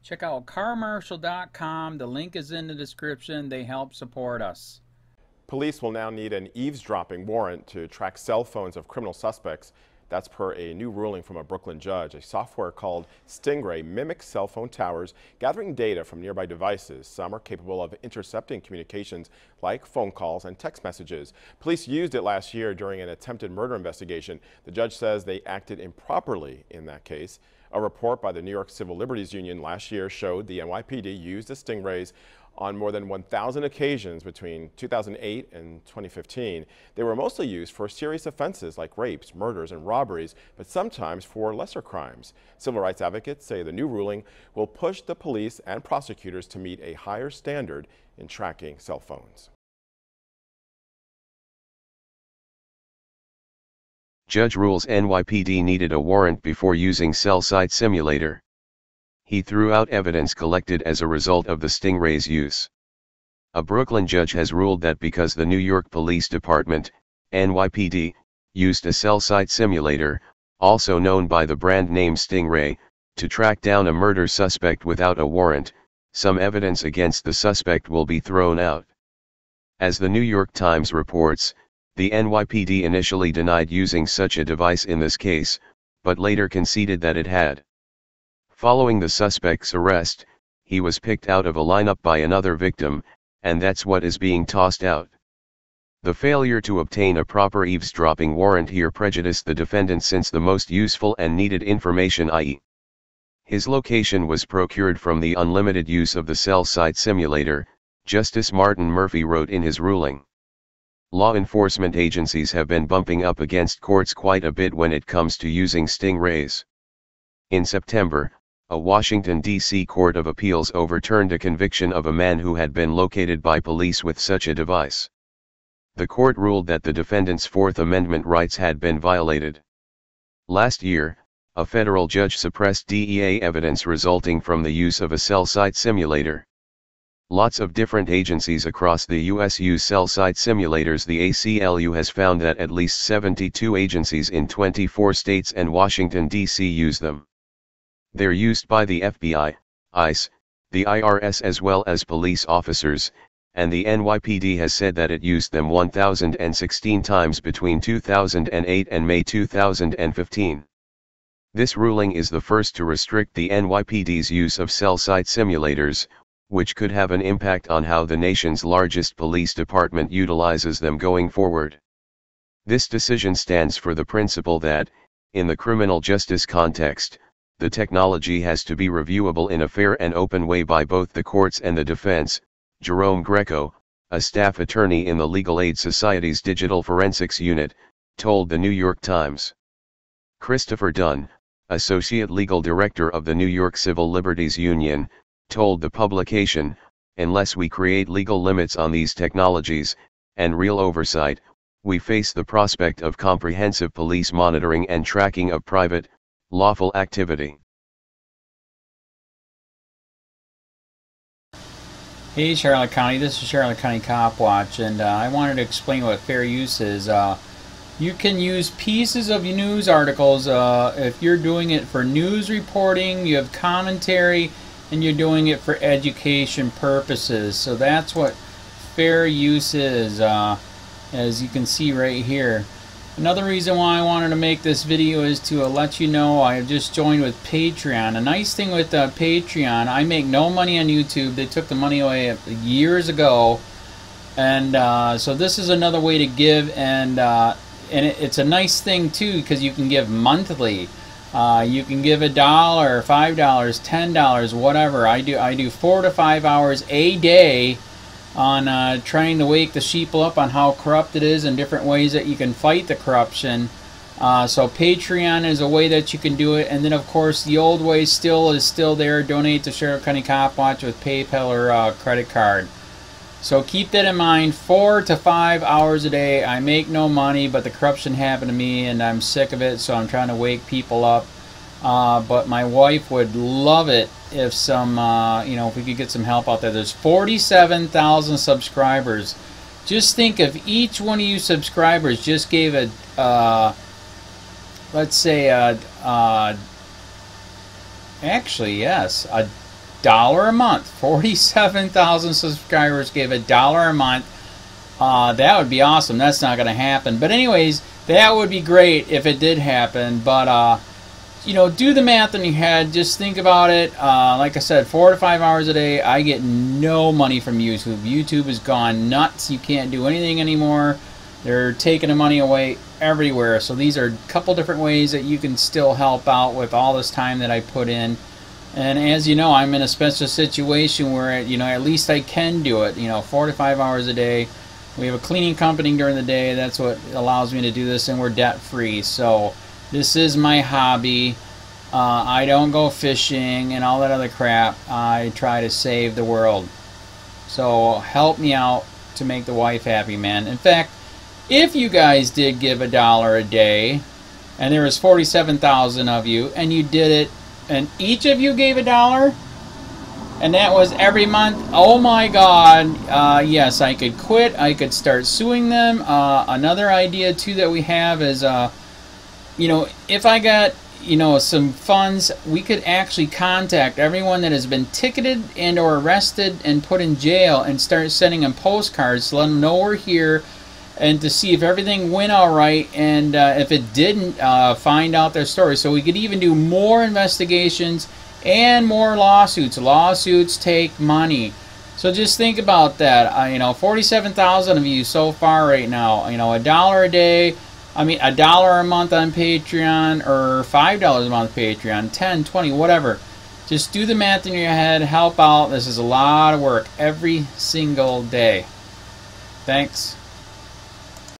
Check out carmarshal.com. The link is in the description. They help support us. Police will now need an eavesdropping warrant to track cell phones of criminal suspects. That's per a new ruling from a Brooklyn judge. A software called Stingray mimics cell phone towers, gathering data from nearby devices. Some are capable of intercepting communications like phone calls and text messages. Police used it last year during an attempted murder investigation. The judge says they acted improperly in that case. A report by the New York Civil Liberties Union last year showed the NYPD used the Stingrays on more than 1,000 occasions between 2008 and 2015. They were mostly used for serious offenses like rapes, murders, and robberies, but sometimes for lesser crimes. Civil rights advocates say the new ruling will push the police and prosecutors to meet a higher standard in tracking cell phones. Judge rules NYPD needed a warrant before using cell site simulator. He threw out evidence collected as a result of the Stingray's use. A Brooklyn judge has ruled that because the New York Police Department, NYPD, used a cell site simulator, also known by the brand name Stingray, to track down a murder suspect without a warrant, some evidence against the suspect will be thrown out. As the New York Times reports, the NYPD initially denied using such a device in this case, but later conceded that it had. Following the suspect's arrest, he was picked out of a lineup by another victim, and that's what is being tossed out. The failure to obtain a proper eavesdropping warrant here prejudiced the defendant since the most useful and needed information, i.e., his location, was procured from the unlimited use of the cell site simulator, Justice Martin Murphy wrote in his ruling. Law enforcement agencies have been bumping up against courts quite a bit when it comes to using Stingrays. In September, a Washington, D.C. Court of Appeals overturned a conviction of a man who had been located by police with such a device. The court ruled that the defendant's Fourth Amendment rights had been violated. Last year, a federal judge suppressed DEA evidence resulting from the use of a cell site simulator. Lots of different agencies across the U.S. use cell site simulators. The ACLU has found that at least 72 agencies in 24 states and Washington, D.C. use them. They're used by the FBI, ICE, the IRS, as well as police officers, and the NYPD has said that it used them 1,016 times between 2008 and May 2015. This ruling is the first to restrict the NYPD's use of cell site simulators, which could have an impact on how the nation's largest police department utilizes them going forward. This decision stands for the principle that, in the criminal justice context, the technology has to be reviewable in a fair and open way by both the courts and the defense. Jerome Greco, a staff attorney in the Legal Aid Society's Digital Forensics Unit, told the New York Times. Christopher Dunn, Associate Legal Director of the New York Civil Liberties Union, told the publication, unless we create legal limits on these technologies, and real oversight, we face the prospect of comprehensive police monitoring and tracking of private, lawful activity. Hey Charlotte County, this is Charlotte County Cop Watch, and I wanted to explain what fair use is. You can use pieces of news articles if you're doing it for news reporting, you have commentary, and you're doing it for education purposes. So that's what fair use is, as you can see right here. Another reason why I wanted to make this video is to let you know I have just joined with Patreon. A nice thing with Patreon, I make no money on YouTube. They took the money away years ago, and so this is another way to give, and it's a nice thing too because you can give monthly. You can give $1, $5, $10, whatever. I do 4 to 5 hours a day on trying to wake the sheeple up on how corrupt it is and different ways that you can fight the corruption. So Patreon is a way that you can do it, and then of course the old way is still there. Donate to Charlotte County Cop Watch with PayPal or credit card. So keep that in mind. 4 to 5 hours a day. I make no money, but the corruption happened to me and I'm sick of it, so I'm trying to wake people up. But my wife would love it if if we could get some help out there. There's 47,000 subscribers. Just think if each one of you subscribers just gave let's say, actually, yes, $1 a month. 47,000 subscribers gave $1 a month. That would be awesome. That's not going to happen. But anyways, that would be great if it did happen. But, you know, do the math in your head. Just think about it. Like I said, 4 to 5 hours a day. I get no money from YouTube. YouTube has gone nuts. You can't do anything anymore. They're taking the money away everywhere. So these are a couple different ways that you can still help out with all this time that I put in. And as you know, I'm in a special situation where, you know, at least I can do it. You know, 4 to 5 hours a day. We have a cleaning company during the day. That's what allows me to do this, and we're debt free. So this is my hobby. I don't go fishing and all that other crap. I try to save the world. So help me out to make the wife happy, man. In fact, if you guys did give $1 a day, and there was 47,000 of you, and you did it, and each of you gave $1, and that was every month, oh my God, yes, I could quit. I could start suing them. Another idea, too, that we have is, you know, if I got, you know, some funds, we could actually contact everyone that has been ticketed and or arrested and put in jail and start sending them postcards to let them know we're here and to see if everything went all right, and if it didn't, find out their story. So we could even do more investigations and more lawsuits. Lawsuits take money. So just think about that. You know, 47,000 of you so far right now. You know, $1 a day. I mean, $1 a month on Patreon, or $5 a month Patreon, 10, 20, whatever. Just do the math in your head. Help out. This is a lot of work every single day. Thanks.